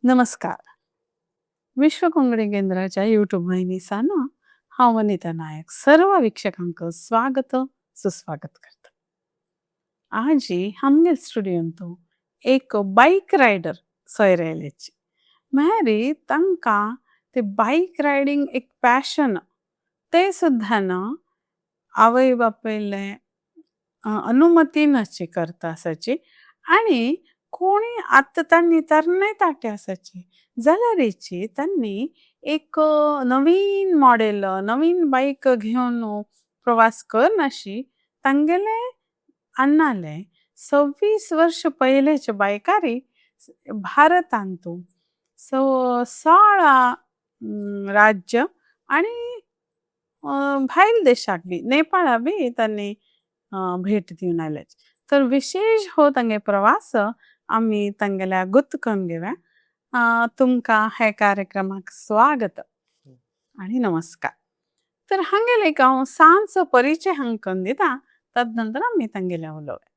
नमस्कार. विश्व कोंकणी केंद्राच्या यूट्यूब वाहिनीसान हांव वनिता नायक सर्व वीक्षकांक स्वागत सुस्वागत करता. आजी आमगे स्टुडियोंतू एक बाईक रायडर सोयर आयल्याची म्हळ्यार तांकां ते बाईक रायडिंग एक पॅशन ते सुद्धा न आवय बापयले अनुमती नाची करता आसाची आणि कोणी आत्ता त्यांनी तरणे ताटे आसाची जाल्यार हेची त्यांनी एक नवीन मॉडेल नवीन बाईक घेऊन प्रवास करनाशी तांगेले अन्नाले 26 वर्ष पहिलेचे बायकारी भारतांतू 16 राज्य आणि भायल देशाक बी नेपाळा बी त्यांनी भेट दिवन आयल्याचे. तर विशेष हो तांगे प्रवास आम्ही तांगेल्या गुर्त करून घेवया. तुमकां हे कार्यक्रमाक स्वागत आणि नमस्कार. तर हांगेले एक हांव सांचो परिचय हांग करून दिता तदनंतर आम्ही तांगेल्या उलोवया.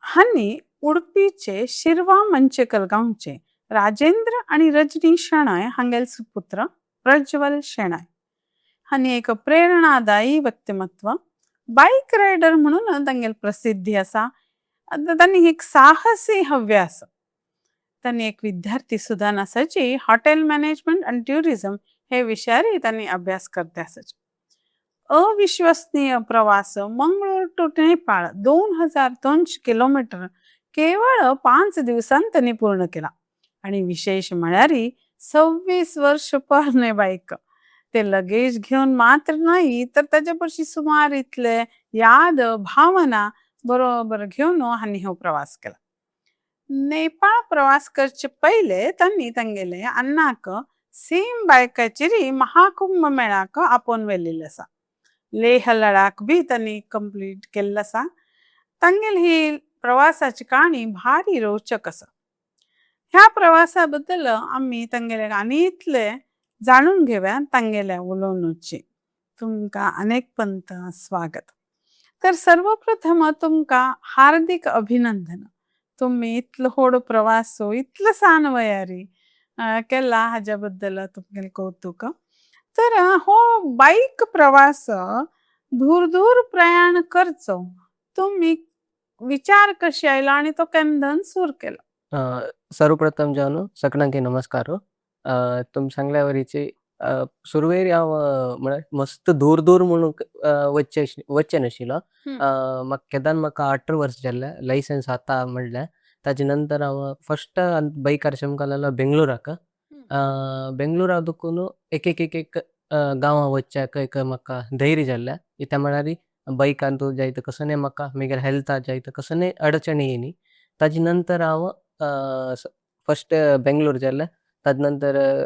हांनी उडपीचे शिरवा मंचेकल गांवचे राजेंद्र आणि रजनी शेणाय हांगेल सुपुत्र प्रज्वल शेणाय. हांनी एक प्रेरणादायी व्यक्तिमत्व बाईक रायडर म्हणून तांगेल प्रसिद्धी आसा. त्यांनी एक साहसी हव्यास त्यांनी एक विद्यार्थी सुद्धा नसाची हॉटेल मॅनेजमेंट आणि टुरिझम हे विषयारी त्यांनी अभ्यास करते असाचे. अविश्वसनीय प्रवास मंगळूर टू नेपाळ 2200 किलोमीटर केवळ 5 दिवसांत त्यांनी पूर्ण केला. आणि विशेष म्हळ्यार 26 वर्ष परने बाईक ते लगेज घेऊन मात्र नाही तर त्याच्या पशी सुमार इतले याद भावना बरोबर घेऊन हांनी हो प्रवास केला. नेपाळ प्रवास करचे पहिले त्यांनी तांगेले अन्नाक सेम बायकाचेरी महाकुंभ मेळाक आपोवन वेल्लेले आसा. लेह लडाख बी त्यांनी कंप्लीट केल्लो आसा. तांगेल ही प्रवासाची काणी भारी रोचक आसा. ह्या प्रवासाबद्दल आम्ही तांगेले आनी इतले जाणून घेवया तांगेल्या उलोवणुची. तुमकां अनेक पंत स्वागत. तर सर्वप्रथम तुमकां हार्दिक अभिनंदन. तुम्ही इतलो व्हड प्रवास इतलो सान वयारी केला हाज्या बद्दल तुमगेले कौतुक. तर हो बाईक प्रवास दूर दूर प्रयाण करचो तुम्ही विचार कशी आयलो आणि तो केन्ना सुरू केलो? सर्वप्रथम जावं सगळ्यांक नमस्कार. तुम सांगल्यावरीचे सुरवेरी हांव म्हळ्यार मस्त दूर दूर म्हणून वच्चे नाशिल्लो. म्हाका केदार म्हाका 18 वर्स जाल्ले लायसन्स आतां म्हणल्यार ताजे नंतर हांव फर्स्ट बायकार आमकां लागलो बेंगलोराक. बेंगलोरा दुखून एक गांवां वच्च्याक एक म्हाका धैर्य जाल्लें. कित्याक म्हळ्यार बायकान तूं जायत कसं म्हाका म्हगेर हेल्था जायत कसं अडचणी येयनी. ताजे नंतर हांव फर्स्ट बेंगलोर जाल्लें. ताजे नंतर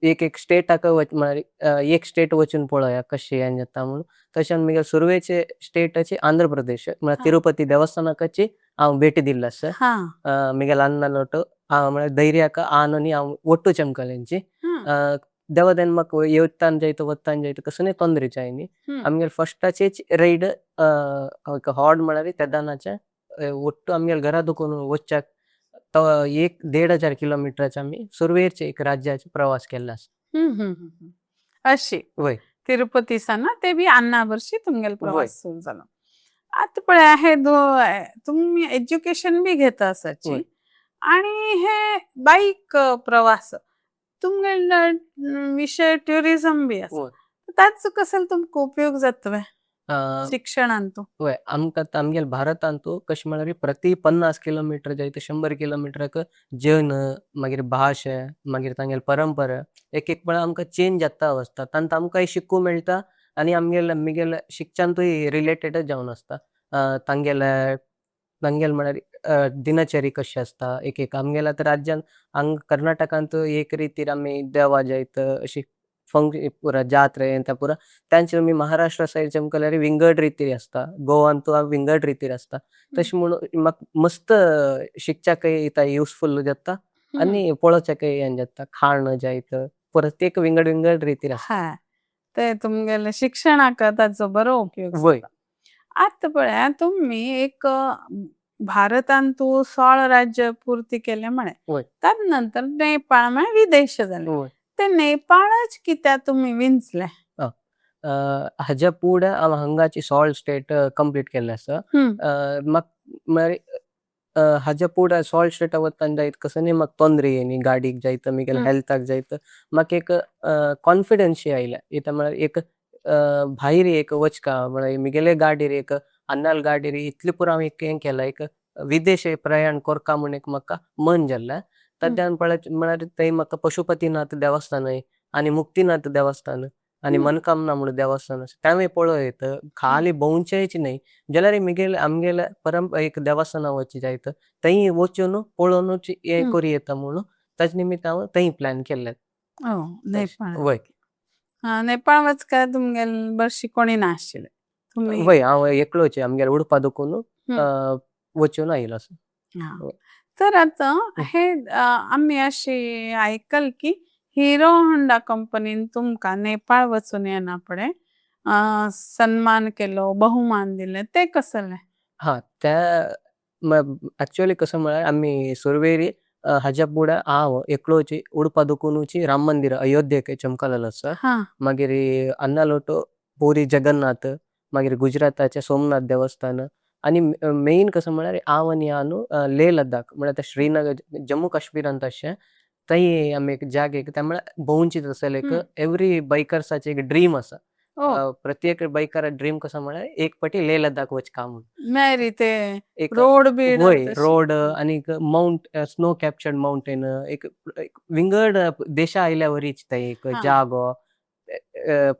एक स्टेटाक म्हळ्यार एक स्टेट वचून पळोवया कशें हें जाता म्हणून. तशें म्हगेले सुरवेचे स्टेटाचे आंध्र प्रदेश म्हळ्यार तिरुपती देवस्थानाकाची हांव भेट दिल्लो आसा. म्हगेलो अन्न लोटो म्हळ्यार धैर्याक आनी हांव ಒಟ್ಟು ಚಮಕಲೆಂಚಿ ದೇವದನ್ ಮಕ್ಕ येवतान जायत वत्तान जायत कसं ತೊಂದರೆ जायनी. आमगेर फर्स्टाचेच रायड हॉड म्हळ्यार केदारनाथचे ಒಟ್ಟು आमगेर घरा दुखून वच्च्याक तो 1,500 किलोमीटरचे आमी सुरवेरचे एक राज्याचे प्रवास केल्लो आसा. अशी वय तिरुपती साना ते बी अन्ना वर्षी तुमगेलो प्रवास सुरू जालो. आता पळय हे तुम्ही एज्युकेशन बी घेता आसाची आणि हे बाईक प्रवास तुमगेलो विषय टुरिझम बी आसा. ताचो कसलो तुमकां उपयोग जातवे शिक्षणांतू? वय आमकां आमगेल भारतांतू कशें म्हळ्यार प्रति 50 किलोमीटर जायत 100 किलोमीटराक जन मागीर भाशा मागीर तांगेल परंपरा एक म्हळ्यार आमकां चेंज जाता वचता. तांत आमकां शिकूं मेळटा आनी म्हगेल शिक्षणांतूय रिलेटेडच जावन आसता. तांगेल म्हळ्यार दिनचर्या कशी आसता एक आमगेल्या राज्यान कर्नाटकांत एक रितीर आमी देवा जायत अशी पुरा जात्रे त्या पुरा तांचे आमी महाराष्ट्रा सायडचे आमकां जाल्यार विंगड रितीर आसता. गोवान विंगड रितीर आसता. तशें म्हणून म्हाका मस्त शिकच्याकय युजफूल जाता आनी पळोवच्याकय हें जाता. खाण जायत परत एक विंगड विंगड रितीर आसता. ते तुमगेले शिक्षणाक ताचो बरो उपयोग जाता. आता पळय तुम्ही एक भारतान तू 16 राज्य पूर्ती केले म्हणे. वय ताज नंतर नेपाळ म्हणे विदेश जाले. वय ते नेपाळच कित्या तुम्ही विंचले? हं. हाज्या फुडें हांव हांगाची 16 स्टेट कंप्लीट केल्ले आसा. हं. म्हाक म्हळ्यार हाज्या फुडें 16 स्टेटा वताना जायत कसं म्हाका तोंदरे येयनी गाडीक जायत म्हगेल्या हं. हेल्थाक जायत. म्हाका एक कॉन्फिडन्स शी आयल्या. कित्याक म्हळ्यार एक भायर एक वचका म्हळ्यार म्हगेले गाडयेर एक अन्नाल गाडयेर इतले पुरो हांव एक हें केलां एक विदेश प्रयाण करता म्हूण एक म्हाका मन जाल्लें. हं. ताद्यान पळयत म्हळ्यार थंय म्हाका पशुपतीनाथ देवस्थानय आनी मुक्तीनाथ देवस्थान आनी हं. मनकामना म्हणून देवस्थान आसा तेंवूय पळयत. हं. खाली भोंवचेंच न्हय जाल्यार आमगेले एक देवस्थाना वचचें जायत. थंय वचून पळोवनूच हें हं. करूं येता म्हणून ताजे निमित्त हांव थंय प्लॅन केल्ले. हो, नेपाळ. वय. नेपाळ वचका तुमगेल बरशी कोणी ना आशिल्ले. तुम्ही वय हांव एकलोच आमगेर उडपा दुखून हं. वचून आयलो आसा. हां. वय. तर आता हं. हे आम्ही अशी ऐकल की हिरो होंडा कंपनीन तुमका नेपाळ वचून येण्यापुढे सन्मान केलो, बहुमान दिले ते कसले? हां, ॲक्चुअली कसं म्हळ्यार आमी सुरवेरी हाज्या फुडें हांव एकलोच उडपा दुखूनची राम मंदिर अयोध्येक चमकलेलो आसा. हां. मागीर अन्नालोटो पुरी जगन्नाथ, मागीर गुजराताचें सोमनाथ देवस्थान आनी मेन कसं म्हळ्यार हांव आनी हानू लेह लद्दाख म्हळ्यार ते श्रीनगर जम्मू काश्मीरांत तशें थंय आमी एक जागेक त्या म्हळ्यार भोंवचेंच आसा लायक हं. एवरी बायकर्साचें एक ड्रीम आसा. ओह! प्रत्येक बायकराक ड्रीम कसं म्हळ्यार एक पाटी लेह लद्दाख वचका म्हूण. मेरी ते एक रोड-बीड वय तशी. रोड हं. आनीक स्नो कॅप्चर्ड माउंटेन एक विंगड देशा आयल्यावरीच ते एक हां. जागो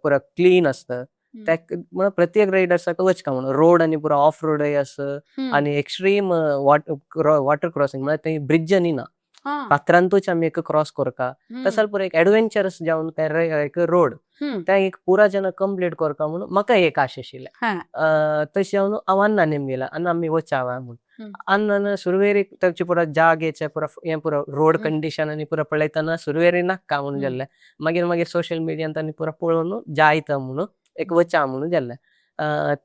पुरो क्लीन आसता. हं. म्हळ्यार प्रत्येक रायडर्साक वचका म्हणून रोड आनी पुरो ऑफ रोडय आसा हं. आनी एक्स्ट्रीम वॉटर क्रॉसिंग म्हळ्यार थंय ब्रिज न्ही ना. हां. फातरांतूच आमी एक क्रॉस करता. हं. तसाल पुरो एक एडवेंचरस जावन ते एक रोड हं. ते एक पुरा जना कंप्लीट करता म्हणून म्हाका एक आश आशिल्लें. हां. तशें हांव हांव अन्नान गेला आनी आमी वचावा म्हूण. हं. अन्नान सुरवेरीक ताचे पुरो जागेचे पुरो रोड हं. कंडिशन आनी पुरो पळयतना सुरवेरी नाका म्हणून हं. जाल्लें. मागीर सोशल मिडियान आनी पुरो पळोवन जायता म्हणून एक वचा म्हणून जाल्लें.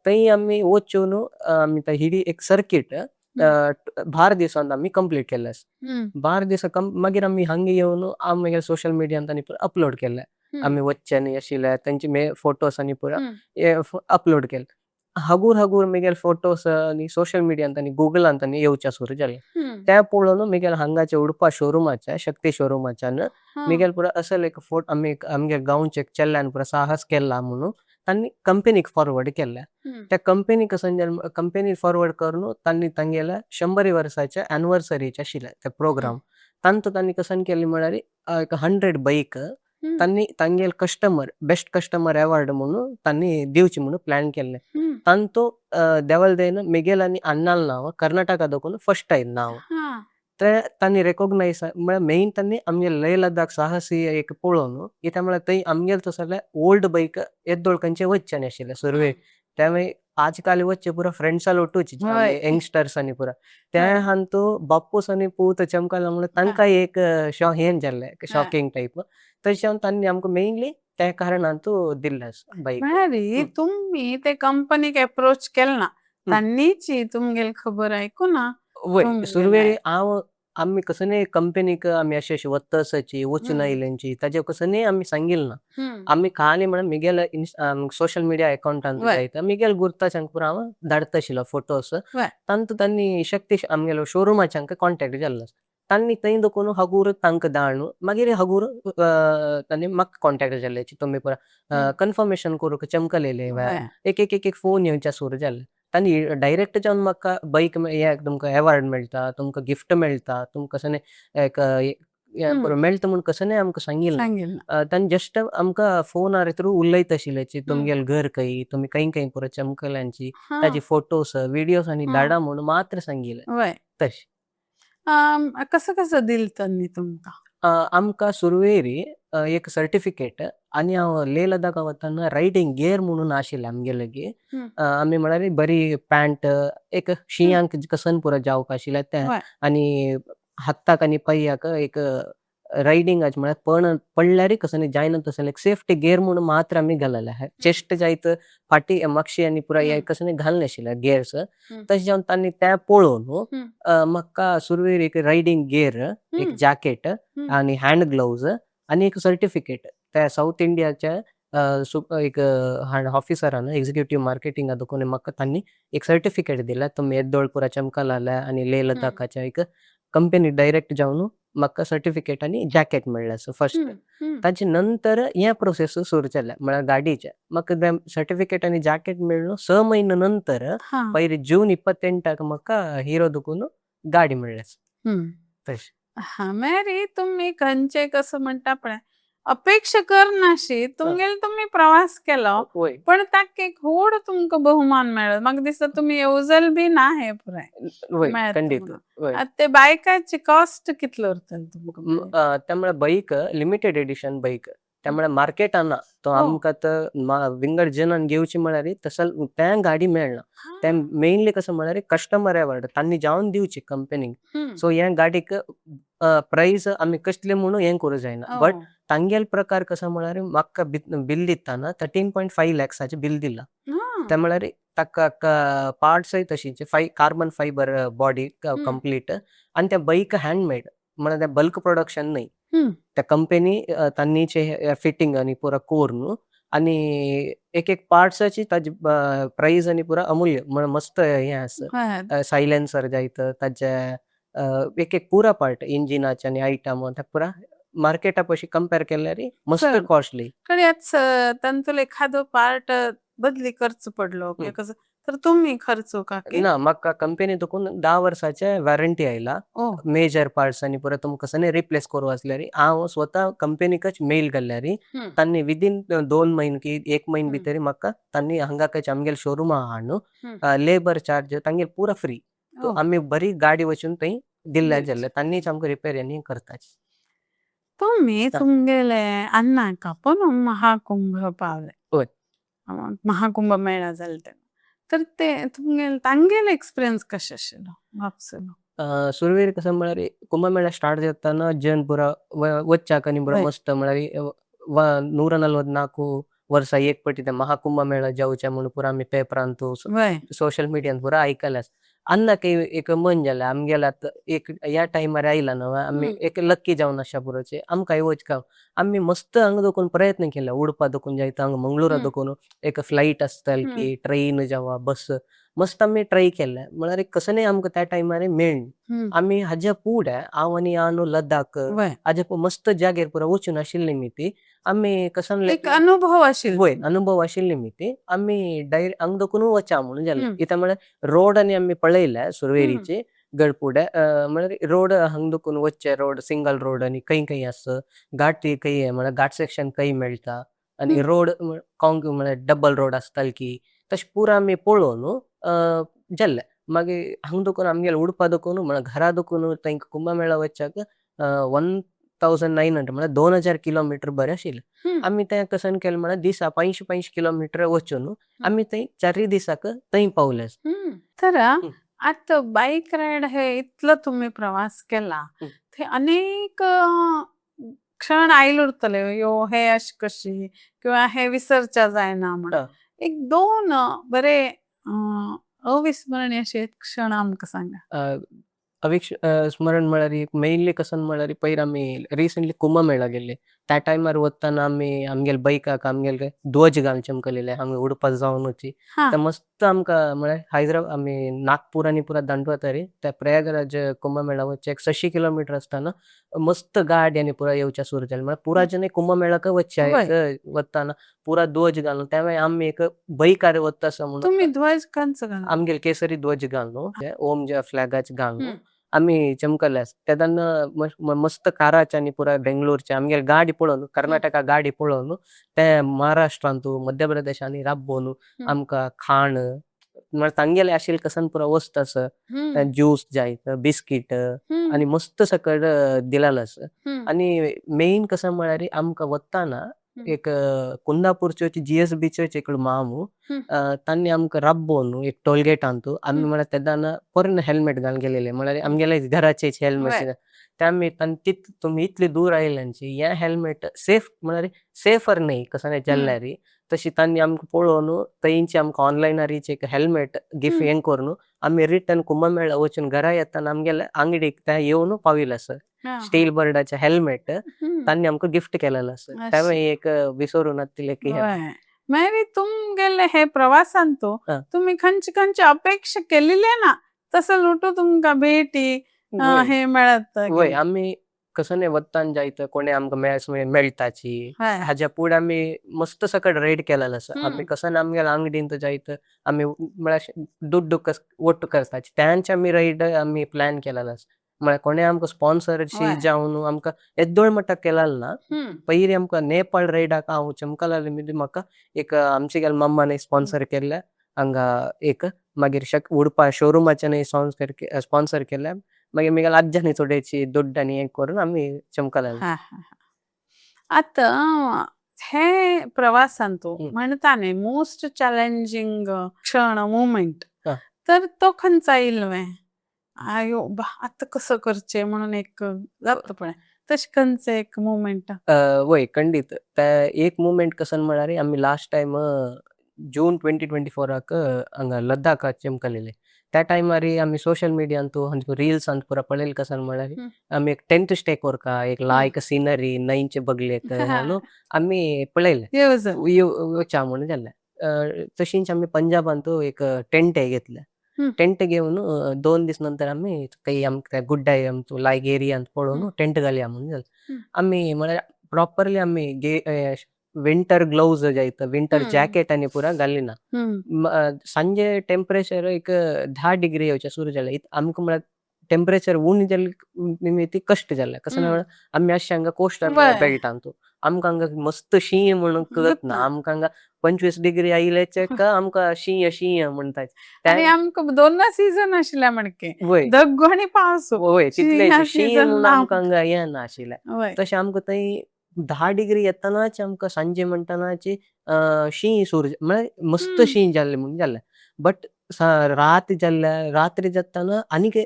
थंय आमी वचून आमी ही एक सर्कीट हं. बारा दिवसांत आमी कंप्लीट केल्लें आसा. हं. 12 दिसा मागीर आमी हांगा येवन हांव मागीर सोशल मिडियान आनी पुरो अपलोड केलें. हं. आमी वच्चे न्ही आशिल्ले तेंचे फोटोस आनी पुरो हं. अपलोड केले. हगूर मागीर फोटोस आनी सोशल मिडियान आनी गुगलांत आनी येवचे सुरू जालें. हं. ते पळोवन मागीर हांगाच्या उडपा शोरूमाच्या शक्ती शोरूमाच्यान हां. मागीर पुरो असल एक आमी आमगे गांवचे एक चेल्ल्यान पुरो साहस केला म्हणून तांणी कंपनीक फॉरवर्ड केलें. हं. त्या कंपनीक फॉरवर्ड करून तांणी तांगेल्या 100 वर्साच्या एनिव्हर्सरीचे आशिल्ले ते हं. प्रोग्राम. तांणी कसन केलें म्हळ्यार एक 100 बायक हं. तांणी तांगेले कस्टमर बेस्ट कस्टमर अवॉर्ड म्हणून तांणी दिवचे म्हणून प्लॅन केल्लें. हं. तांतो देवालदेन मेगेल आनी अन्नाल नांव कर्नाटका दोकून फर्स्ट आयिल्लें नांव. हां. ते तांणी रिकॉग्नायज म्हळ्यार मेन तांणी आमगे लेह लद्दाख साहसी एक पळोवन कित्याक म्हळ्यार थंय आमगेले तसले ओल्ड बायक येद्दोळ खंयचे वचचे नाशिल्ले सुरवेक. हां. त्यामुळे आजकाल वच्चे पुरो फ्रेंड्सा लोटूच हय. आमगे यंगस्टर्स आनी पुरो. ते हय. हांतू बापूस आनी पूत चमकला म्हणून हां. तांकांय एक हें जाल्लें हां. Shocking type. तशें तांणी आमकां मेनली त्या कारणांतू दिल्लें आसा बायक. म्हळ्यार तुम्ही ते कंपनीक अप्रोच केल ना. तांणीच तुमगेली खबर आयकुना वय तुमगेले सुरवेळी आमी कसनय कंपनीक आमी अशें वता आसाची वचून हं. आयल्यांची ताजे कसनय आमी सांगिल्लें ना. हं. आमी खाली म्हळ्यार म्हगेल्या सोशल मिडिया अकाउंटांत वय. जायत म्हगेल्या गुर्ताच्यांक पुरो हांव धाडता आशिल्लो फोटोस. वय. तांणी आमगेलो शोरूमाच्यांक कॉन्टॅक्ट जाल्लो आसा. तांणी थंय दोकून हगूर तांकां धाडून मागीर हगूर तांणी म्हाका कॉन्टॅक्ट जाल्ल्याची तुमी पुरो हं. कन्फर्मेशन करूंक चमकलेले वय. एक फोन येवचे सुरू जाले. तांणी डायरेक्ट जावन म्हाका बायक तुमकां अवॉर्ड मेळटा, तुमकां गिफ्ट मेळटा, तुमकां कसनय एक हं. मेळटा म्हूण कसनय आमकां सांगिल्लें ना. सांगिल्लें. तांणी जस्ट आमकां फोनार थ्रू उलयता आशिल्लेची हं. तुमगेलें घर खंय, तुमी खंय पुरो चमकल्यांची हां. ताजे फोटोस, विडियोस आनी हां. धाडा म्हणून मात्र सांगिल्लें. वय. तशें. कसं दिल तांणी तुमकां? आमकां सुरवेरी एक सर्टिफिकेट आनी हांव लेह लद्दाखा वताना रायडिंग गियर म्हणून आशिल्लें आमगेले हं. आमी म्हळ्यार बरी पॅन्ट एक हं. शिंयाक कसन पुरो जावपाक आशिल्लें तें वय. आनी हाताक आनी पांयाक एक रायडिंगाचे म्हळ्यार पडल्यार कसं न्ही जायना तसं एक सेफ्टी गियर म्हणून मात्र आमी घालले आहा. चेस्ट जायत फाटी मागशी आनी पुराय हे कसं न्ही घालना आशिल्ले गियर्स. तशें जावन तांणी तें पळोवन म्हाका सुरवेर एक रायडिंग गियर, एक जॅकेट आनी हँड ग्लोव्ज आनी एक सर्टिफिकेट त्या साउथ इंडियाच्या एक ऑफिसरान एक्झिक्युटिव्ह मार्केटिंगा देखून म्हाका तांणी एक सर्टिफिकेट दिला. तुमी येद्दोळ पुरा चमकलाले आनी लेह लदाखाच्या एक कंपनी डायरेक्ट जावन म्हाका सर्टिफिकेट आनी जॅकेट मेळ्ळें फर्स्ट. ताचे नंतर हें प्रोसेस सुरू जालें म्हळ्यार गाडयेचें. म्हाका तें सर्टिफिकेट आनी जॅकेट मेळ्ळो 6 म्हयने नंतर हां. पयली जून 28 म्हाका हिरो देखून गाडी मेळ्ळें तशें. हां, मेरी तुम्ही खंयचे कसं म्हणटा पळय अपेक्षा करनाशी तुमगेलो तुमी प्रवास केलो वय पण ताका एक व्हड तुमकां बहुमान मेळ्ळो. म्हाका दिसता तुमी येवजल बी ना हे पुराय वय मेळत खंडीत तुमकां. वय. आतां ते बायकाची कॉस्ट कितलो उरतलो तुमकां मेळ्ळी? त्यामुळे बाईक लिमिटेड एडिशन बाईक त्यामुळे मार्केटान ना तो हो. आमकां विंगड जनान घेवची म्हळ्यार तसं त्या गाडी मेळना. ते हां. मेनली कसं म्हळ्यार कस्टमर एवॉर्ड तांणी जावन दिवची कंपनीक. हं. सो ह्या गाडीक प्राइस आमी कसले म्हणून हें करूं जायना. बट ओ. तांगेल प्रकार कसं म्हळ्यार म्हाका बिल दिताना 13.5 लॅक्साचें बिल दिलां. हां. ते म्हळ्यार ताका पार्ट्सय तशींच कार्बन फायबर बॉडी कंप्लीट आनी ते बाईक हँडमेड म्हळ्यार ते बल्क प्रोडक्शन न्हय. हं. त्या कंपनी तांनीचे फिटिंग आनी पुरा कोर न्हू आनी एक पार्ट्साची ताजी प्राइस आनी पुरा अमूल्य म्हण मस्त हें आसा. हय. सायलेन्सर जायत ताचे एक पुरा पार्ट इंजिनाचे आनी आयटम ते पुरा मार्केटा पयशी कंपेर केल्यार मस्त चड. कॉस्टली. कडी आतां तांतुलो एखादो पार्ट बदली करचो पडलो किंवा कसं तर तुम्ही खर्चो का की? ना म्हाका कंपनी देखून 10 वर्साचे वॉरंटी आयला. ओ. मेजर पार्ट्स आनी पुरा तुमकां कसं रिप्लेस करूं आसल्यार हांव स्वता कंपनीकच मेल घाल्यार हं. तांणी विदीन 2 म्हयने की 1 म्हयने हं. भितर म्हाका तांणी हांगाकच आमगेले शोरूमा आहा न्हू हं. लेबर चार्ज तांगेल पुरा फ्री. तो ओ. आमी बरी गाडी वचून थंय दिल्ल्या दिवची. जाल्यार तांणीच आमकां रिपेर आनी करताच. तुम्ही ता- तुमगेले अण्णाका पण महाकुंभ पावले. होय. महाकुंभ मेळा जालो तेन्ना. तर ते तुमगेले तांगेलो एक्सपिरियन्स कशें आशिल्लो म्हापसेलो? सुरवेर कसं म्हळ्यार कुंभमेळा स्टार्ट जाताना जन पुरा वच्चाक आनी पुरा वय. मस्त म्हळ्यार 144 वर्सा एक पटी ते महाकुंभ मेळा जावचे म्हणून पुरा आमी पेपरांतू वय. सोशल मिडियान पुरा आयकल्यास. अन्नाक एक मन जालें आमगेले आतां एक ह्या टायमार आयला न्हू आमी एक लक्की जावन आसा पुरोचे आमकां वचका. आमी मस्त हांगा देखून प्रयत्न केले उडपा देखून जायत हांगा मंगळुरा देखून एक फ्लायट आसताली की ट्रेन जावा बस मस्त आमी ट्राय केले म्हळ्यार कसं न्ही आमकां त्या टायमार मेळ्ळी. आमी हाज्या फुडें हांव आनी न्हू लदाख वय. हाज्या मस्त जाग्यार पुरा वचून आशिल्ली मी ती. आमी कसं एक अनुभव आशिल्लो. वय अनुभव आशिल्ली मी ती. आमी डायरेक्ट हांगा देखून वचा म्हणून जालें. कित्याक म्हळ्यार रोड आनी आमी पळयले सुरवेरीचे गडफुडे म्हळ्यार रोड हांगा देखून वच्चे रोड सिंगल रोड आनी खंय आसा घाटी खंय म्हळ्यार घाट सेक्शन खंय मेळटा आनी रोड म्हळ्यार डबल रोड आसताल की तशें पुरा आमी पळोवन जाल्ले. मागीर हांगा देखून आमगेले उडपा देखून म्हळ्यार घरा देखून थंय कुंभमेळा वच्चाक 1900 म्हळ्यार 2000 किलोमीटर बरें आशिल्लें. आमी तें कसन केलें म्हळ्यार दिसा 500 किलोमीटर वचून आमी थंय 4 दिसाक थंय पावले. तर आता बाईक रायड हे इतलो तुम्ही प्रवास केला ते अनेक क्षण आयले उरतले यो हे अशी कशी किंवा हे विसरच्या जायना म्हणून. एक 2 बरे अविस्मरणीय असे क्षण आमकां सांगा. स्मरण म्हळ्यार मेनली कसन म्हळ्यार पयर आमी रिसंटली कुंभमेळा गेल्ले. त्या टायमार वताना आमी आमगेले बायकाक आमगेले ध्वज घालून चमकलेले हांगा उडपा जावनूच. ते मस्त आमकां म्हळ्यार आमी नागपूर आनी पुरा दांडवतारी त्या प्रयागराज कुंभमेळा वच्चे 600 किलोमीटर आसतना मस्त गाडी आनी पुरा येवच्या सुरू जालें. म्हळ्यार पुरा जन कुंभमेळाक वच्चे वताना पुरा ध्वज घालून त्यावेळी आमी एक बायकार वता आसा म्हणून तुम्ही ध्वज खंयचो घालो? आमगेले केसरी ध्वज घालून ओम ज्या फ्लॅगाचे घालून आमी चमकल्यास. तेन्ना मस्त काराचे आनी पुरा बेंगलोरचे आमगेली गाडी पळोवन कर्नाटका गाडी पळोवन ते महाराष्ट्रांतू मध्य प्रदेशांनी राबोवन आमकां खाण म्हळ्यार तांगेले आशिल्ले कसन पुरा वस्त आसा ज्यूस जायत बिस्कीट आनी मस्त सकट दिलेलो आसा. आनी मेन कसं म्हळ्यार आमकां वताना एक कुंदापूरच्यो GSBच्यो एक मामू तांणी आमकां राबोवन एक टोलगेटांतू आमी म्हळ्यार तेन्ना पोरने हेल्मेट घालून गेलेले म्हळ्यार आमगेले घराचेच हेल्मेट ते आम्ही तुम्ही इतली दूर आयिल्यांची या हेल्मेट सेफ म्हळ्यार सेफर न्ही कसं नाही जाल्यार तशी तांणी आमकां पळोवन थंयची आमकां ऑनलायनारीच एक हेल्मेट गिफ्ट हें करून आमी रिटर्न कुंभमेळा वचून घरा येताना आमगेल्या अंगडीक ते येवन पाविल्ले सर. हां, स्टील बर्डाचे हेल्मेट हं. तांणी आमकां गिफ्ट केलेलो सर. अशें. त्यावेळी एक विसरूं नासतील की हे होय. मागीर तुमगेले हे प्रवासांतू हां. तुम्ही खंयची अपेक्षा केलेली ना तसं लुटू तुमकां भेटी वय हे मेळत वय गेले. आमी कसं नाही वत्तान जायत कोणी आमकां मेळटाची हय. हाज्या फुडें आमी मस्त सकट रायड केलेलो आसा. आमी कसं आमगेल्या अंगडींत जायत आमी म्हळ्यार दुड्ड वट्ट करपाची त्यांचे आमी रायड आमी प्लॅन केलेलो आसा. म्हळ्यार कोणें आमकां स्पॉन्सरशीप होय. जावन आमकां येद्दोळ मट्टाक केलेलो ना. हं. पयलीं आमकां नेपाळ रायडाक हांव चमकला लागलें म्हाका एक आमचे मम्मान स्पॉन्सर केल्ले हांगा एक मागीर उडपा शोरूमाच्यान स्पॉन्सर केल्ले मागीर म्हगेल्या आज्यानी चोडयची दुड्ड आनी हें करून आमी चमकला लागले. हां, हां, हां. आतां हे प्रवासांतू हं. म्हणटा न्ही मोस्ट चॅलेंजिंग क्षण मुमेंट हां. तर तो खंयचा इल्वे? आयो बा आता कसं करचें म्हणून एक जाता पळय तशें खंयचें एक मुमेंट? वय खंडीत ते एक मुमेंट कसन म्हळ्यार आमी लास्ट टायम जून 2024 हांगा लद्दाखाक चमकलेले. त्या टायमार आमी सोशल मिडियांतू रिल्सांत पुरा पळयलें कसन म्हळ्यार आमी एक टेंट स्टे कोरका एक लायक सीनरी न्हंयचे बगलेक न्हू आमी पळयले. येवजण. वचा म्हणून जालें. तशींच आमी पंजाबांतू एक टेंट घेतले. हं. टेंट घेवन 2 दीस नंतर आमी काही आमकां गुड्डाय लायक एरियांत पळोवन टेंट घालया म्हणून जालें. आमी म्हळ्यार प्रॉपरली आमी विंटर ग्लोव्ज जायत विंटर जॅकेट आनी पुरा घालिना. सांजे टेंपरेचर एक 10 डिग्री येवचे सुरू जाले. आमकां म्हळ्यार टेंपरेचर उणी जाल्ले निमित्त कश्ट जाले. कसं म्हळ्यार आमी अशें हांगा कोस्टल बेल्टांतू आमकां हांगा मस्त शीं म्हणून कळत ना. आमकां हांगा 25 डिग्री आयिल्लेचे आमकां शीं शीं म्हणटात. आनी आमकां 2 सीझन आशिल्ले मणके वय दग्गू आनी पावसू. वय तितलेच शीं सीझन म्हणून ना. आमकां हांगा हें नाशिल्लें. वय. तशें आमकां थंय 10 डिग्री येतानाच आमकां सांजे म्हणटनाची शीं सुरू म्हळ्यार मस्त शीं जाल्लें म्हणून जालें. बट रात्री जाताना आनीक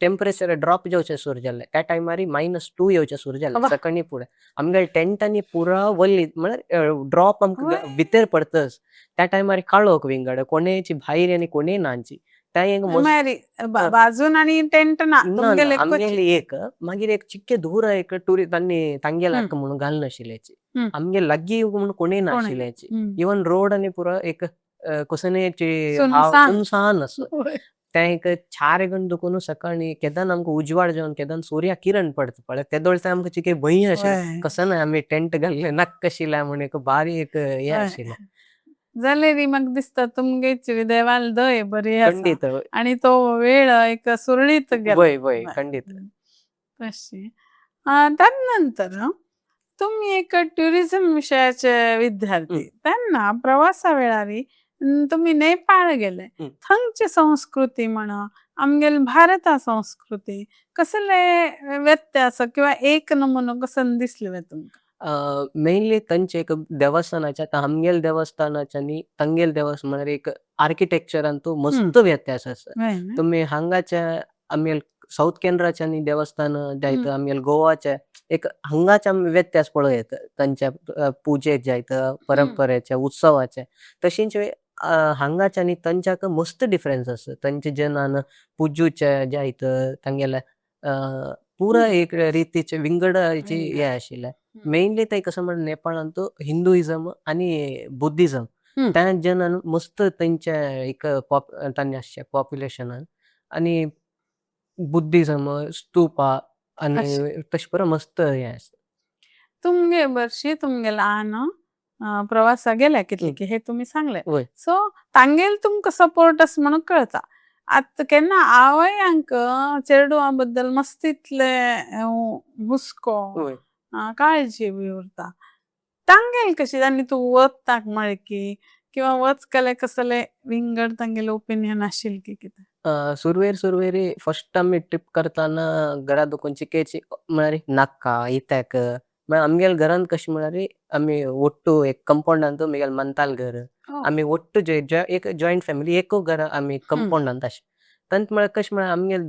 टेंपरेचर ड्रॉप जावचें सुरू जालें. त्या टायमार -2 येवचे सुरू जाले सकाळी फुडें. आमगे टेंटांनी पुरा वल्ली म्हळ्यार ड्रॉप आमकां भितर पडतच. त्या टायमार काळोख विंगड कोणेची भायर आनी कोणेय नाची. त्या एक बाजून आनी टेंट ना तुमगेले आमगेली एक मागीर एक चिक्के दूर एक तांणी तांगेले म्हणून घालना आशिल्लेची. आमगे लागीं म्हणून कोणेय नाशिल्लेची. इवन रोड आनी पुरो एक कसनेची सुनसान असो. ते एक 4 गंट दुखून सकाळी केदान आमकां उजवाड जावन केदान सूर्या किरण पडता पळय ते दोळता आमकां चिके भंय आशिल्लें. कसं ना आमी टेंट घाल्ले नाक आशिल्लें म्हणून एक भारी एक हें आशिल्लें. जाल्यार म्हाका दिसता तुमगेची देवाल दय बरी आसा खंडीत आनी तो वेळ एक सुरळीत गेलो. वय वय खंडीत. तशी त्यात नंतर तुम्ही एक ट्युरिझम विशयाचे विद्यार्थी तेन्ना प्रवासा वेळारी तुम्ही नेपाळ गेले थंयची संस्कृती म्हणा आमगेल भारता संस्कृती कसले व्यत्यास किंवा एक नमुनो कसं दिसले तुमकां? मेनली तांचे एक देवस्थानाच्या आमगेल देवस्थानाच्या आनी तांगेल देवस्थान म्हळ्यार एक आर्किटेक्चरांतू मस्त व्यत्यास आसा. तुमी हांगाच्या आमगेल साऊथ केनराच्या आनी देवस्थान जायत आमगेल गोवाचे एक हांगाचे आमी व्यत्यास पळयत तांच्या पुजेक जायत परंपरेचे उत्सवाचे तशींच हांगाचे आनी तांच्याक मस्त डिफरन्स आसा. तांचे जेन्ना पुजूचे जायत तांगेले पुरा एक रितीचे विंगडाची हें आशिल्लें. मेनली ते कसं म्हण नेपाळांतू हिंदुइझम आनी बुद्धिझम त्या जेन्ना मस्त तांचे एक तांणी आसचे पॉप्युलेशनान आनी बुद्धिझम स्तूपा आनी तशें पुरो मस्त हें आसा. तुमगे वर्षी तुमगे ल्हान प्रवासा गेल्या कितले की हे तुम्ही सांगले. सो तांगेल तुमकां सपोर्ट आसा म्हणून कळता. आतां केन्ना आवयांक चेडवा बद्दल मस्तितले हुस्को काळजी बी उरता. तांगेल कशी आनी तूं वचताक मळकी किंवा वचकले कसले विंगड तांगेले ओपिनियन आशिल्ले की कितें? सुरवेर फर्स्ट आमी ट्रिप करताना घरा दुखून चिकेची म्हळ्यार नाका इत्याक म्हळ्यार आमगेल घरांत कशें म्हळ्यार आमी ओट्टू एक कंपाउंडांतू म्हगेल मंताल घर आमी ओट्टू एक जॉयंट फॅमिली एकू घर आमी कंपाउंडांत आशिल्ले. तांत म्हळ्यार कशें म्हळ्यार आमगेल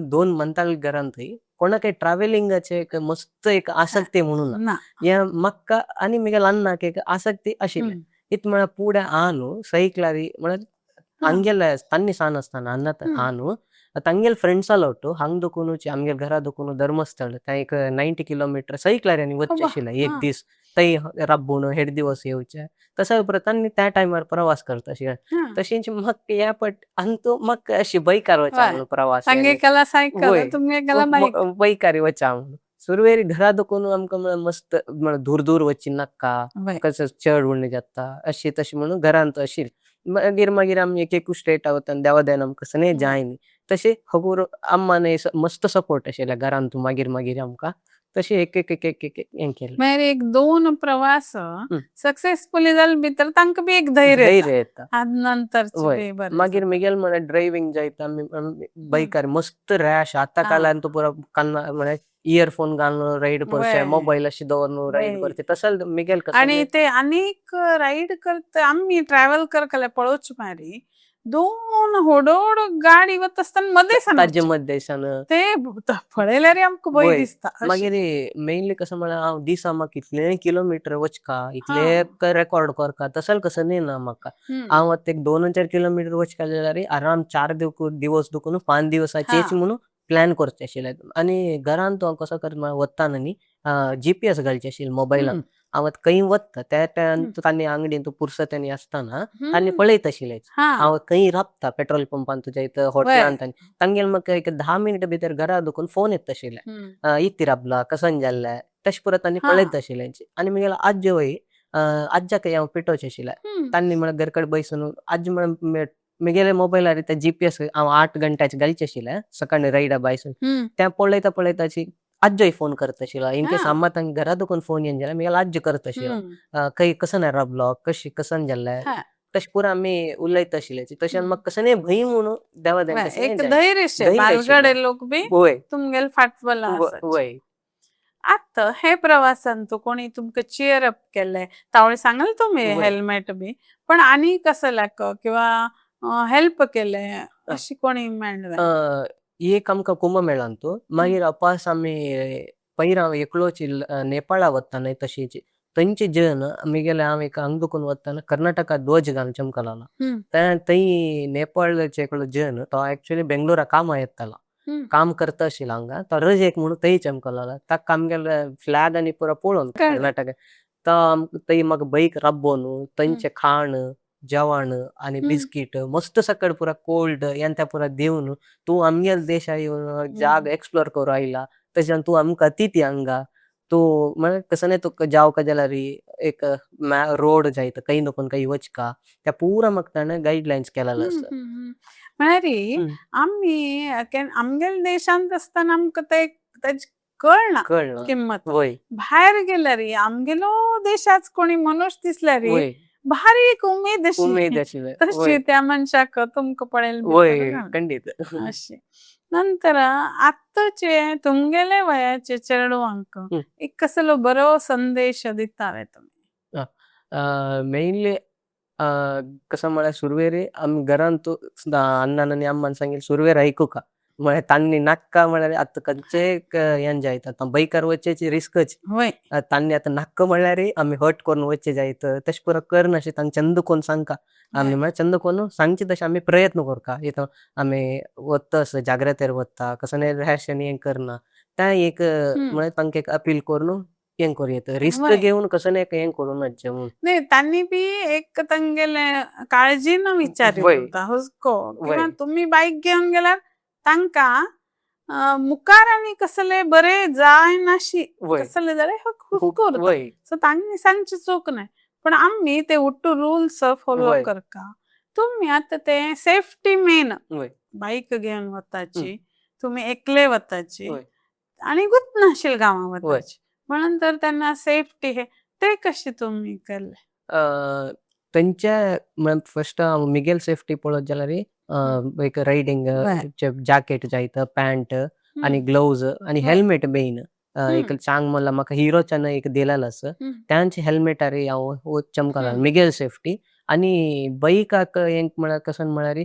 2 मंताल घरांत कोणाक ट्रॅव्हलिंगाचे एक मस्त एक आसक्ती म्हणून ना या मक्का आणि मिगेल अन्नाक एक आसक्ती आशिल्ले. हम्म. ಇತ್ ಮಳ ಪೂಡೆ ಆನು ಸೈಕ್ಲಾರಿ ಮಳ ಹಾ ಹಂಗೆಲ್ಲ ತನ್ನಿ ಸಾನಸ್ತಾನ ಅನ್ನತ ಹ್ಮ್ ಆನು ತಂಗೆಲ್ ಫ್ರೆಂಡ್ಸ್ ಅಲ್ಲ ಒಟ್ಟು ಹಂಗ್ ದುಕುನು ಆಮ್ಗೆಲ್ घरा दुकून धर्मस्थळ त्या एक 90 किलोमीटर सैक्लारी आणि अव्वा वच्चेशिला एक हा दीस तै राबून हेड दिवस येऊचे तसा त्यांनी त्या टायमार प्रवास करता अशी हा तशीच मग या पट अंतू मग अशी बैकार वचा वाय म्हणून प्रवास तांगे याने केला सायकल वय तुम्ही केला बाईक बैकारी वचा म्हणून सुरवेरी घरा दुकून आमका मस्त दूर दूर वच्ची नक्का वय कसं चढ उडणे जाता अशी तशी म्हणून घरांत अशी मागीर आमी एक एक स्टेट आवता देवा देन आमकां सने जायनी तशे खबर अम्माने मस्त सपोर्ट आशिल्ल्या घरांत मागीर मागीर आमकां तशे एक एक एक एक एक एक हें केलें मागीर एक दोन प्रवास हम्म. सक्सेसफुली जाले भितर तांकां बी एक धैर्य येता धैर्य येता आद नंतरचे वय बी बरें मागीर जाता मिगेल म्हळ्यार ड्रायव्हिंग जायता आमी बायकार मस्त रॅश आतां हा कालान तो पुरो कान्ना म्हळ्यार इयरफोन घालून रायड करचे वय मोबाईल अशी दवरून रायड वय करचे तसं मिगेल कसं आणि ते अनेक राईड करता आम्ही ट्रॅव्हल करकले पळोवचे मारी दोन होडोड गाडी वता आसतना मदें ताजे सांगचे मध्ये सान ते पळयल्यार आमकां भंय वय दिसता अशी मागीर मेनली कसं म्हळ्यार हांव दिसा म्हाका इतले किलोमीटर वचका हा इतले रेकॉर्ड करका तसल कसं न्ही ना म्हाका हम्म हांव आतां एक 2-4 किलोमीटर वचका जाल्यार आराम 4 दिवस दुखून 5 हा दिवसाचेच म्हणून प्लॅन करचे आशिल्ले आनी घरांत तो हांव कसो करता म्हळ्यार वताना न्ही GPS घालचे आशिल्ले मोबायलाक हम्म हांव आतां खंय वता त्या हम्म तांणी आंगडीन पुरसत्यानी आसताना तांणी हम्म पळयत आशिल्ले हा हांव खंय राबता पेट्रोल पंपान तुज्या इथं वय हॉटेलान तांगेल म्हाका एक 10 मिनट भितर घरा दुखून फोन येत आशिल्ले हम्म इत्ती राबला कसं जाल्ले तशें पुरो तांणी हा पळयत आशिल्ले आनी म्हगेलो आज्यो वय आज्याक हांव पिटोवचे आशिल्ले हम्म तांणी म्हळ्यार घरा कडेन बसून आजी म्हळ्यार म्हगेले मोबायलार ते GPS हांव 8 घंट्याचे घालचे आशिल्ले सकाळी रायडा बायसून हम्म त्या पळयता पळयताची आज्योय फोन करता आशिल्लो इन हा केस अम्मा तांकां घरा दुखून फोन येयन जाल्यार म्हगेलो आज्य करता आशिल्लो खंय कसं नाही राबलो कशी कसं जाल्ले हा तशें पुरो आमी उलयता आशिल्ले तशें हम्म म्हाका कसं नाही भंय म्हणून देवा देन वय कसं नाही एक जाय धैर्यशे धैर्य आशिल्लें बालगडे लोक बी वय तुमगेल फाटबला आसाचे वय आता हे प्रवासान तू कोणी तुमकां चिअर अप केले तावळे सांगले तुम्ही वय हेल्मेट बी पण आणि कसं लाक किंवा हेल्प केले अ, अशी कोणी मेळ्ळे अ, एक आमकां कुंभमेळान तो हम्म मागीर अपास आमी पयर हांव एकलोच नेपाळा वताना तशीच थंयचे जन आमगेले हांव एक हांग दुखून वताना कर्नाटका ध्वज घालून चमकला हम्म थंय नेपाळचे एकलो जन तो एक्चुअली बेंगलोरा काम येतालो हम्म काम करता आशिल्लो हांगा तो रजेक म्हणून थंय चमकलोलो ताका आमगेले फ्लॅग आनी पुरो पळोवन कळ्ळें कर्नाटका तो थंय म्हाका बैक राबोवन हम्म थंयचें खाण जेवण आनी हम्म बिस्कीट मस्त सकट पुरा कोल्ड हेंते पुरा दिवन तूं आमगेल देशा येवन जाग हम्म एक्सप्लोर करूं आयला तशें तूं आमकां अतिथी हांगा तूं म्हळ्यार कसं नाही तुका जावका जाल्यार एक रोड जायत खंय नुकून खंय वचका त्या पुरा म्हाका ताणें गायडलायन्स केलेलो आसा म्हळ्यार हम्म, आम्ही आमगेल देशांत आसतना आमकां ते तेची कळना कळ्ळें किंमत वय भायर गेल्यार आमगेलो देशाच कोणी मनुश्य दिसल्यार वय भारी एक उमेद अशी उमेद आशिल्लें तशी वय त्या मनशाक तुमकां पळयले भितर वय घाल खंडीत अशी नंतर आत्ताचे तुमगेले वयाचे चेडवांक हम्म. एक कसलो बरो संदेश दितावे तुमी मेनली कसं म्हळ्यार सुरवेरी आमी घरांत अण्णान आनी अम्मान सांगलें सुरवेर आयकुका म्हळ्यार तांणी नाक्का म्हळ्यार आतां खंयचेय हें जायत आतां बैकार वचचेची रिस्कच वय तांणी आतां नाक्क म्हळ्यार आमी हट करून वचचे जायत तशें पुरो करना अशें तांकां चंद कोन्न सांगता आमी म्हळ्यार चंद कोन्न सांगचे तशें आमी प्रयत्न करता इथं आमी वता जाग्रातेर वता कसं नाही रॅश आनी हें करना तें एक हम्म म्हळ्यार तांकां एक अपील करून हें करूं येता रिस्क वय घेवन कसं नाही हें करूं नजे म्हणून नाही त्यांनी बी एक तांगेले काळजीन विचारी वय करता हुस्को किंवा वय तुम्ही बाईक घेवन गेल्यार तांका मुखार आनी कसले बरे जाय नाशी वय कसले जाल्यार खूप हुस्को उरता वय सो तांणी सांगची चूक नाही पण आम्ही ते उट्टू रूल्स फॉलो वय करका तुम्ही आता ते सेफ्टी मेन वय बाईक घेवन हं, वताची तुम्ही एकले वताची वय आणि गुत नाशिल गांवां वय वताची म्हणून तर त्यांना सेफ्टी हे ते कशी तुम्ही केले तेंच्या म्हळ्यार फर्स्ट हांव मिगेल सेफ्टी पळोवत जाल्यार हं. एक रायडिंग बरं. जॅकेट जायत पॅन्ट आनी हं. ग्लोव्ज आनी बरं. हेल्मेट मेन हं. एक सांग म्हणल्यार म्हाका हिरोच्यान एक दिलेलो आसा हं. त्यांचे हेल्मेटार हांव चमकला हं. मिगेल सेफ्टी आनी बायकाक हें म्हळ्यार कसं म्हळ्यार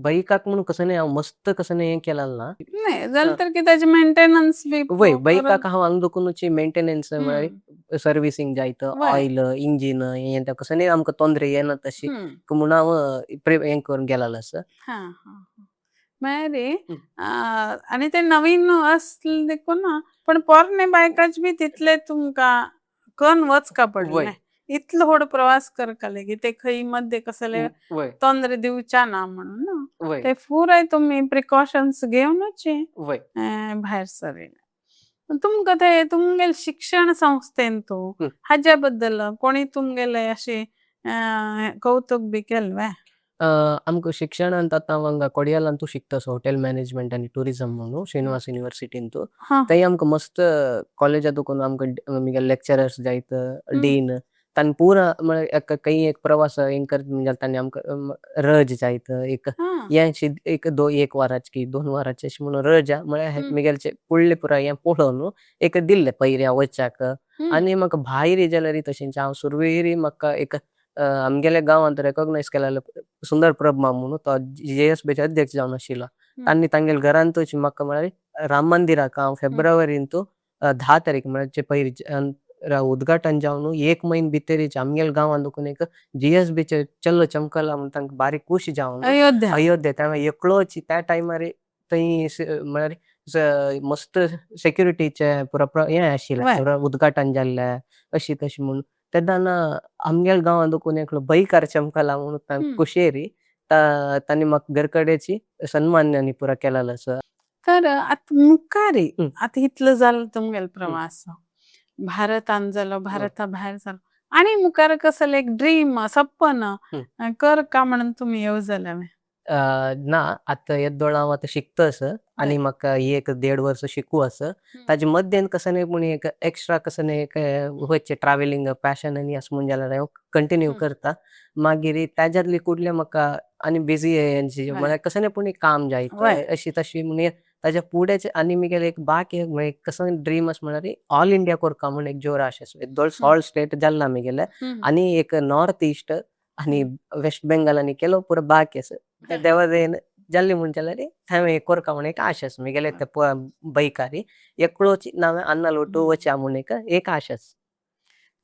बाईकाक म्हणून कसं नाही मस्त कसं नाही हे केलेलं ना नाही झालं तर की त्याची मेंटेनन्स बी वय करत बाईकाक हांव अंगदुकुनची मेंटेनन्स म्हळ्यार हम्म सर्विसिंग जायत वय ऑयल इंजिन हें तें कसं नाही आमकां तोंदरे येना तशी हम्म म्हणून हांव हें करून गेलेलो आसा. हा हा म्हळ्यार रे हं. आनी ते नवीन असले देखून ना पण पोरणे बायकाच बी तितले तुमकां कन वचका वय पडले इतलो व्हड प्रवास करका लेगीत ते खंय मध्ये कसले वय तोंदरे दिवच्या ना म्हणून ना वय ते पुराय तुमी प्रिकॉशन्स घेवनूच वय भायर सरिले तुमकां ते तुमगेले शिक्षण संस्थेंतू हं. हाज्या बद्दल कोणी तुमगेले अशे कौतुक बी केलें आमकां शिक्षणांत आतां हांव कोडयालांतू शिकतासो हॉटेल मॅनेजमेंट आनी टुरिझम म्हणून श्रीनिवास युनिवर्सिटींतू हा थंय आमकां मस्त कॉलेजा देखून आमकां आमगे लेक्चरर्स जायत हम्म डीन तांणी पुरा म्हळ्यार खंय एक प्रवास हें करता म्हणजे तांणी आमकां रज जायत एक हा हें एक वराची की 2 वराची अशी म्हणून रज म्हळ्यार हम्म म्हगेलचे फुडलें पुराय हें पळोवन एक दिल्लें पयऱ्या वचच्याक हम्म आनी म्हाका भायर येयल्यार तशेंच हांव सुरवेरी म्हाका एक आमगेल्या गांवांत रेकॉग्नायज केलेलो सुंदर प्रभा म्हणून तो JSBचे अध्यक्ष जावन आशिल्लो. हम्म तांणी तांगेल्या घरांतूच म्हाका म्हळ्यार राम मंदिराक हांव हम्म फेब्रुवारींतू 10 तारीख म्हळ्यार जे पयलीं उद्घाटन जावन 1 म्हयनो भितरीच आमगेल्या गांवांत देखून एक JSBचे चल्लो चमकला म्हणून तांकां बारीक खूश जावन अयोध्या अयोध्या त्या एकलोच त्या टायमार थंय म्हळ्यार मस्त सेक्युरिटीचे पुरो हें वय आशिल्लें उद्घाटन जाल्लें अशी तशी म्हणून तेन्ना आमगेल्या गांवांत देखून एकलो बाईकार चमकला म्हणून हम्म खुशेरी तांणी म्हाका घरकडेची सन्मानांनी पुरा केलेलो आसा. तर आतां मुखार हं, आतां इतलो जालो तुमगेलो हं, प्रवास भारतांत जालो हं, भारता भायर जालो आनी मुखार कसले एक ड्रीम सपन हं. करका म्हणून तुमी येवजले ना आतां येदोळ हांव आतां शिकतास वय आनी म्हाका ही एक 1.5 वर्स शिकूं आसा. ताजे मध्येन कसं नाही पूण एक एक्स्ट्रा कसं नाही एक वयचें ट्रॅव्हलिंग पॅशन आनी आसा म्हणून जाल्यार हांव कंटिन्यू करता. मागीर ताज्यांतली कुडले म्हाका आनी बिजी हेंची वय म्हळ्यार कसं नाही पूण एक काम वय जायत अशी तशी म्हणून ताज्या फुडेंच आनी म्हगेलें एक बाकी एक कसं ड्रीम आसा म्हळ्यार ऑल इंडिया कोरता म्हणून एक जोर आशा आसा. येदोळ 16 स्टेट जाल्ला म्हगेले आनी एक नॉर्थ ईस्ट आनी वेस्ट बेंगाल आनी केलो पुरो बाकी आसा. त्या देवा दयेन जाल्ली म्हणून जाल्यार हांवें हें कोरता म्हणून एक आशा आसा म्हगेले ते बायकारी एकलोच हांवें अन्नालोटू वचा म्हणून एक आशा आसा.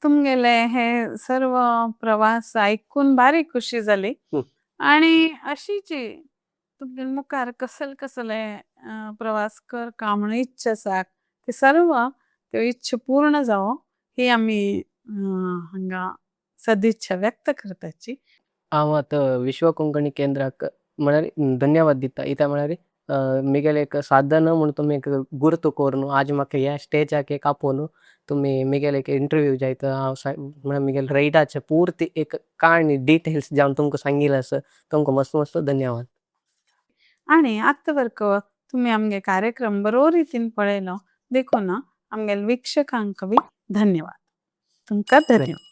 तुमगेले हे सर्व प्रवास ऐकून बारी खुशी जाली हं. आणि अशीच तुमगे मुखार कसले प्रवास करका म्हणून इच्छा आसा ते सर्व त्यो इच्छा पूर्ण जावो ही आमी हांगा सदिच्छा व्यक्त करताची. हांव आतां विश्व कोंकणी केंद्राक म्हळ्यार धन्यवाद दिता कित्याक म्हळ्यार म्हगेलें एक साधन म्हणून तुमी एक गुर्त कोरून आज म्हाका ह्या स्टेजाक एक आपोवन तुमी म्हगेले एक इंटरव्यू जायत हांव म्हळ्यार म्हगेले रायडाचे पुर्ती एक काणी डिटेल्स जावन तुमकां सांगिल्लें आसा तुमकां मस्त मस्त धन्यवाद. आणि आत्तावरक तुमी आमगे कार्यक्रम बरो रितीन पळयलो देखून आमगेले वीक्षकांक बी धन्यवाद. तुमकां धन्यवाद.